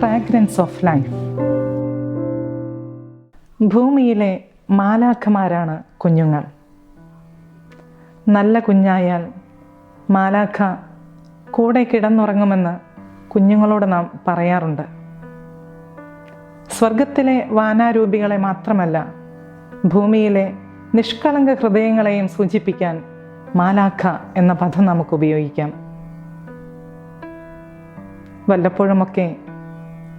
Fragrance of life. ഭൂമിയിലെ മാലാഖമാരാണ് കുഞ്ഞുങ്ങൾ. നല്ല കുഞ്ഞായാൽ മാലാഖ കൂടെ കിടന്നുറങ്ങുമെന്ന് കുഞ്ഞുങ്ങളോട് നാം പറയാറുണ്ട്. സ്വർഗത്തിലെ വാനാരൂപികളെ മാത്രമല്ല, ഭൂമിയിലെ നിഷ്കളങ്ക ഹൃദയങ്ങളെയും സൂചിപ്പിക്കാൻ മാലാഖ എന്ന പദം നമുക്ക് ഉപയോഗിക്കാം. വല്ലപ്പോഴുമൊക്കെ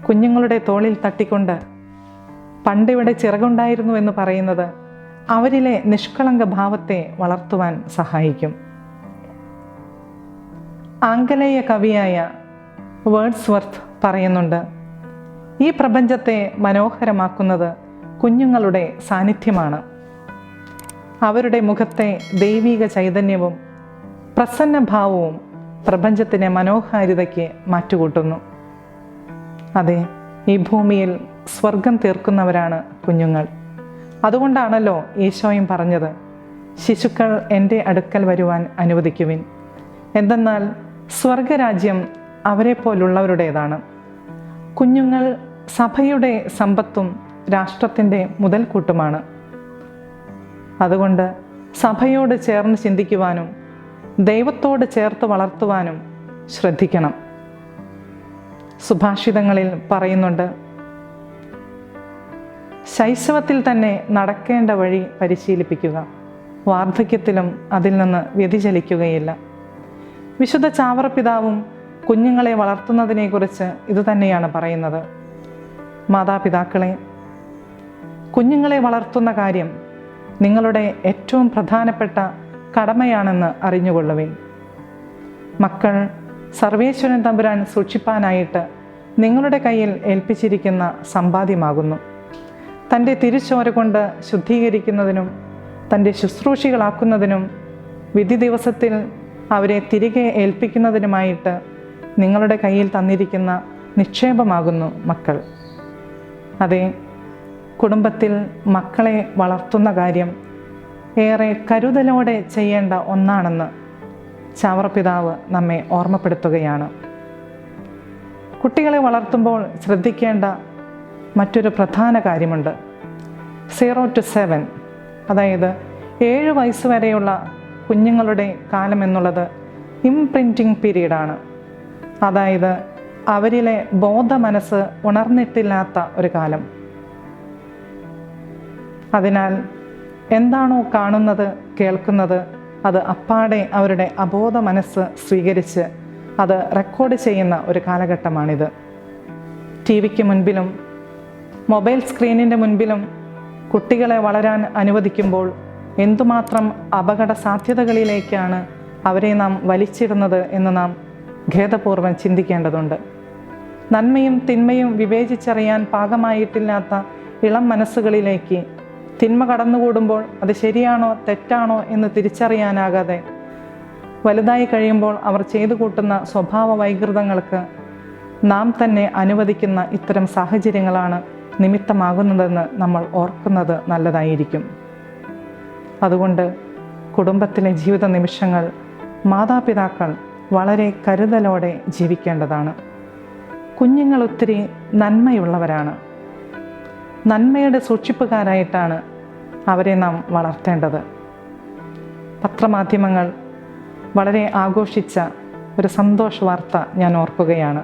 കുഞ്ഞുങ്ങളുടെ തോളിൽ തട്ടിക്കൊണ്ട് പണ്ടിവിടെ ചിറകുണ്ടായിരുന്നു എന്ന് പറയുന്നത് അവരിലെ നിഷ്കളങ്ക ഭാവത്തെ വളർത്തുവാൻ സഹായിക്കും. ആംഗലേയ കവിയായ വേർഡ്സ്വർത്ത് പറയുന്നുണ്ട്, ഈ പ്രപഞ്ചത്തെ മനോഹരമാക്കുന്നത് കുഞ്ഞുങ്ങളുടെ സാന്നിധ്യമാണ്. അവരുടെ മുഖത്തെ ദൈവിക ചൈതന്യവും പ്രസന്നഭാവവും പ്രപഞ്ചത്തിൻ്റെ മനോഹാരിതയ്ക്ക് മാറ്റുകൂട്ടുന്നു. അതെ, ഈ ഭൂമിയിൽ സ്വർഗം തീർക്കുന്നവരാണ് കുഞ്ഞുങ്ങൾ. അതുകൊണ്ടാണല്ലോ ഈശോയും പറഞ്ഞത്, ശിശുക്കൾ എൻ്റെ അടുക്കൽ വരുവാൻ അനുവദിക്കുവിൻ, എന്തെന്നാൽ സ്വർഗരാജ്യം അവരെ പോലുള്ളവരുടേതാണ്. കുഞ്ഞുങ്ങൾ സഭയുടെ സമ്പത്തും രാഷ്ട്രത്തിൻ്റെ മുതൽക്കൂട്ടുമാണ്. അതുകൊണ്ട് സഭയോട് ചേർന്ന് ചിന്തിക്കുവാനും ദൈവത്തോട് ചേർത്ത് വളർത്തുവാനും ശ്രദ്ധിക്കണം. സുഭാഷിതങ്ങളിൽ പറയുന്നുണ്ട്, ശൈശവത്തിൽ തന്നെ നടക്കേണ്ട വഴി പരിശീലിപ്പിക്കുക, വാർദ്ധക്യത്തിലും അതിൽ നിന്ന് വ്യതിചലിക്കുകയില്ല. വിശുദ്ധ ചാവറപിതാവും കുഞ്ഞുങ്ങളെ വളർത്തുന്നതിനെക്കുറിച്ച് ഇതുതന്നെയാണ് പറയുന്നത്. മാതാപിതാക്കളെ, കുഞ്ഞുങ്ങളെ വളർത്തുന്ന കാര്യം നിങ്ങളുടെ ഏറ്റവും പ്രധാനപ്പെട്ട കടമയാണെന്ന് അറിഞ്ഞുകൊള്ളുവിൻ. മക്കൾ സർവേശ്വരൻ തമ്പുരാൻ സൂക്ഷിപ്പാനായിട്ട് നിങ്ങളുടെ കയ്യിൽ ഏൽപ്പിച്ചിരിക്കുന്ന സമ്പാദ്യമാകുന്നു. തൻ്റെ തിരുച്ചോര കൊണ്ട് ശുദ്ധീകരിക്കുന്നതിനും തൻ്റെ ശുശ്രൂഷികളാക്കുന്നതിനും വിധി ദിവസത്തിൽ അവരെ തിരികെ ഏൽപ്പിക്കുന്നതിനുമായിട്ട് നിങ്ങളുടെ കയ്യിൽ തന്നിരിക്കുന്ന നിക്ഷേപമാകുന്നു മക്കൾ. അതെ, കുടുംബത്തിൽ മക്കളെ വളർത്തുന്ന കാര്യം ഏറെ കരുതലോടെ ചെയ്യേണ്ട ഒന്നാണെന്ന് ചാവറപിതാവ് നമ്മെ ഓർമ്മപ്പെടുത്തുകയാണ്. കുട്ടികളെ വളർത്തുമ്പോൾ ശ്രദ്ധിക്കേണ്ട മറ്റൊരു പ്രധാന കാര്യമുണ്ട്. 0 to 7, അതായത് 7 വയസ്സ് വരെയുള്ള കുഞ്ഞുങ്ങളുടെ കാലം എന്നുള്ളത് ഇംപ്രിൻറ്റിംഗ് പീരീഡാണ്. അതായത് അവരിലെ ബോധ മനസ്സ് ഉണർന്നിട്ടില്ലാത്ത ഒരു കാലം. അതിനാൽ എന്താണോ കാണുന്നത്, കേൾക്കുന്നത്, അത് അപ്പാടെ അവരുടെ അബോധ മനസ്സ് സ്വീകരിച്ച് അത് റെക്കോർഡ് ചെയ്യുന്ന ഒരു കാലഘട്ടമാണിത്. TV-ക്ക് മുൻപിലും മൊബൈൽ സ്ക്രീനിൻ്റെ മുൻപിലും കുട്ടികളെ വളരാൻ അനുവദിക്കുമ്പോൾ എന്തുമാത്രം അപകട സാധ്യതകളിലേക്കാണ് അവരെ നാം വലിച്ചിടുന്നത് എന്ന് നാം ഖേദപൂർവ്വം ചിന്തിക്കേണ്ടതുണ്ട്. നന്മയും തിന്മയും വിവേചിച്ചറിയാൻ പാകമായിട്ടില്ലാത്ത ഇളം മനസ്സുകളിലേക്ക് തിന്മ കടന്നുകൂടുമ്പോൾ അത് ശരിയാണോ തെറ്റാണോ എന്ന് തിരിച്ചറിയാനാകാതെ വലുതായി കഴിയുമ്പോൾ അവർ ചെയ്തു കൂട്ടുന്ന സ്വഭാവ വൈകൃതങ്ങൾക്ക് നാം തന്നെ അനുവദിക്കുന്ന ഇത്തരം സാഹചര്യങ്ങളാണ് നിമിത്തമാകുന്നതെന്ന് നമ്മൾ ഓർക്കുന്നത് നല്ലതായിരിക്കും. അതുകൊണ്ട് കുടുംബത്തിലെ ജീവിത നിമിഷങ്ങൾ മാതാപിതാക്കൾ വളരെ കരുതലോടെ ജീവിക്കേണ്ടതാണ്. കുഞ്ഞുങ്ങൾ ഒത്തിരി നന്മയുള്ളവരാണ്. നന്മയുടെ സൂക്ഷിപ്പുകാരായിട്ടാണ് അവരെ നാം വളർത്തേണ്ടത്. പത്രമാധ്യമങ്ങൾ വളരെ ആഘോഷിച്ച ഒരു സന്തോഷ വാർത്ത ഞാൻ ഓർക്കുകയാണ്.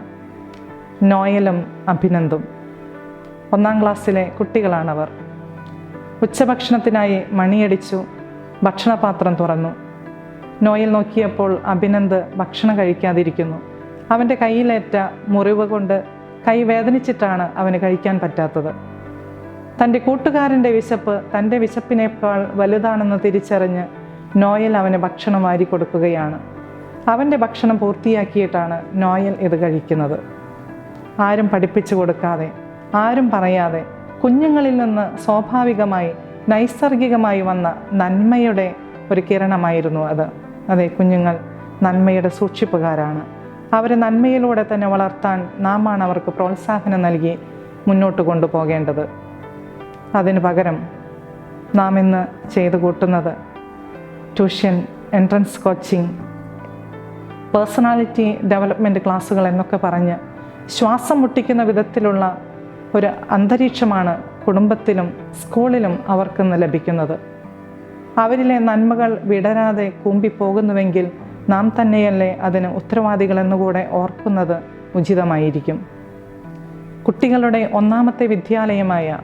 നോയലും അഭിനന്ദും 1ാം ക്ലാസ്സിലെ കുട്ടികളാണവർ. ഉച്ചഭക്ഷണത്തിനായി മണിയടിച്ചു. ഭക്ഷണപാത്രം തുറന്നു. നോയൽ നോക്കിയപ്പോൾ അഭിനന്ദ് ഭക്ഷണം കഴിക്കാതിരിക്കുന്നു. അവൻ്റെ കയ്യിലേറ്റ മുറിവ് കൊണ്ട് കൈ വേദനിച്ചിട്ടാണ് അവന് കഴിക്കാൻ പറ്റാത്തത്. തൻ്റെ കൂട്ടുകാരൻ്റെ വിശപ്പ് തൻ്റെ വിശപ്പിനേക്കാൾ വലുതാണെന്ന് തിരിച്ചറിഞ്ഞ് നോയൽ അവന് ഭക്ഷണം വാരി കൊടുക്കുകയാണ്. അവൻ്റെ ഭക്ഷണം പൂർത്തിയാക്കിയിട്ടാണ് നോയൽ ഇത് കഴിക്കുന്നത്. ആരും പഠിപ്പിച്ചു കൊടുക്കാതെ, ആരും പറയാതെ കുഞ്ഞുങ്ങളിൽ നിന്ന് സ്വാഭാവികമായി നൈസർഗികമായി വന്ന നന്മയുടെ ഒരു കിരണമായിരുന്നു അത്. അതെ, കുഞ്ഞുങ്ങൾ നന്മയുടെ സൂക്ഷിപ്പുകാരാണ്. അവരെ നന്മയിലൂടെ തന്നെ വളർത്താൻ നാമാണ് അവർക്ക് പ്രോത്സാഹനം നൽകി മുന്നോട്ട് കൊണ്ടുപോകേണ്ടത്. അതിന് പകരം നാം ഇന്ന് ചെയ്തു കൂട്ടുന്നത് tuition, entrance coaching, personality development ക്ലാസ്സുകൾ എന്നൊക്കെ പറഞ്ഞ് ശ്വാസം മുട്ടിക്കുന്ന വിധത്തിലുള്ള ഒരു അന്തരീക്ഷമാണ് കുടുംബത്തിലും സ്കൂളിലും അവർക്കിന്ന് ലഭിക്കുന്നത്. അവരിലെ നന്മകൾ വിടരാതെ കൂമ്പിപ്പോകുന്നുവെങ്കിൽ നാം തന്നെയല്ലേ അതിന് ഉത്തരവാദികളെന്നുകൂടെ ഓർക്കുന്നത് ഉചിതമായിരിക്കും. കുട്ടികളുടെ ഒന്നാമത്തെ വിദ്യാലയമായ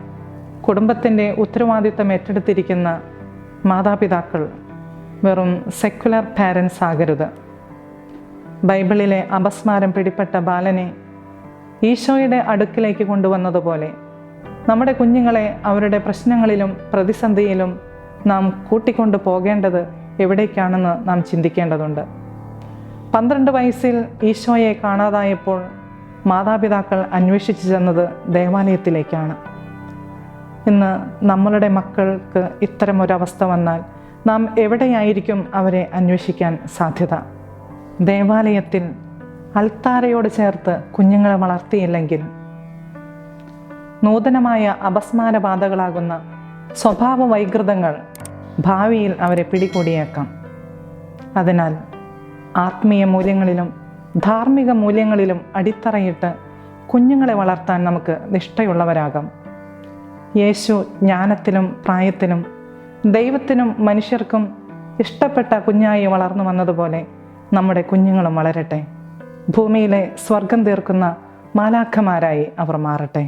കുടുംബത്തിൻ്റെ ഉത്തരവാദിത്തം ഏറ്റെടുത്തിരിക്കുന്ന മാതാപിതാക്കൾ വെറും സെക്കുലർ പാരൻസ് ആകരുത്. ബൈബിളിലെ അപസ്മാരം പിടിപ്പെട്ട ബാലനെ ഈശോയുടെ അടുക്കിലേക്ക് കൊണ്ടുവന്നതുപോലെ നമ്മുടെ കുഞ്ഞുങ്ങളെ അവരുടെ പ്രശ്നങ്ങളിലും പ്രതിസന്ധിയിലും നാം കൂട്ടിക്കൊണ്ടു പോകേണ്ടത് എവിടേക്കാണെന്ന് നാം ചിന്തിക്കേണ്ടതുണ്ട്. 12 വയസ്സിൽ ഈശോയെ കാണാതായപ്പോൾ മാതാപിതാക്കൾ അന്വേഷിച്ചു ചെന്നത് ദേവാലയത്തിലേക്കാണ്. ഇന്ന് നമ്മളുടെ മക്കൾക്ക് ഇത്തരമൊരവസ്ഥ വന്നാൽ നാം എവിടെയായിരിക്കും അവരെ അന്വേഷിക്കാൻ സാധ്യത? ദേവാലയത്തിൽ അൾത്താരയോട് ചേർത്ത് കുഞ്ഞുങ്ങളെ വളർത്തിയില്ലെങ്കിൽ നൂതനമായ അപസ്മാരബാധകളാകുന്ന സ്വഭാവ വൈകൃതങ്ങൾ ഭാവിയിൽ അവരെ പിടികൂടിയേക്കാം. അതിനാൽ ആത്മീയ മൂല്യങ്ങളിലും ധാർമ്മിക മൂല്യങ്ങളിലും അടിത്തറയിട്ട് കുഞ്ഞുങ്ങളെ വളർത്താൻ നമുക്ക് നിഷ്ഠയുള്ളവരാകാം. യേശു ജ്ഞാനത്തിലും പ്രായത്തിലും ദൈവത്തിനും മനുഷ്യർക്കും ഇഷ്ടപ്പെട്ട കുഞ്ഞായി വളർന്നു വന്നതുപോലെ നമ്മുടെ കുഞ്ഞുങ്ങളും വളരട്ടെ. ഭൂമിയിലെ സ്വർഗം തീർക്കുന്ന മാലാഖമാരായി അവർ മാറട്ടെ.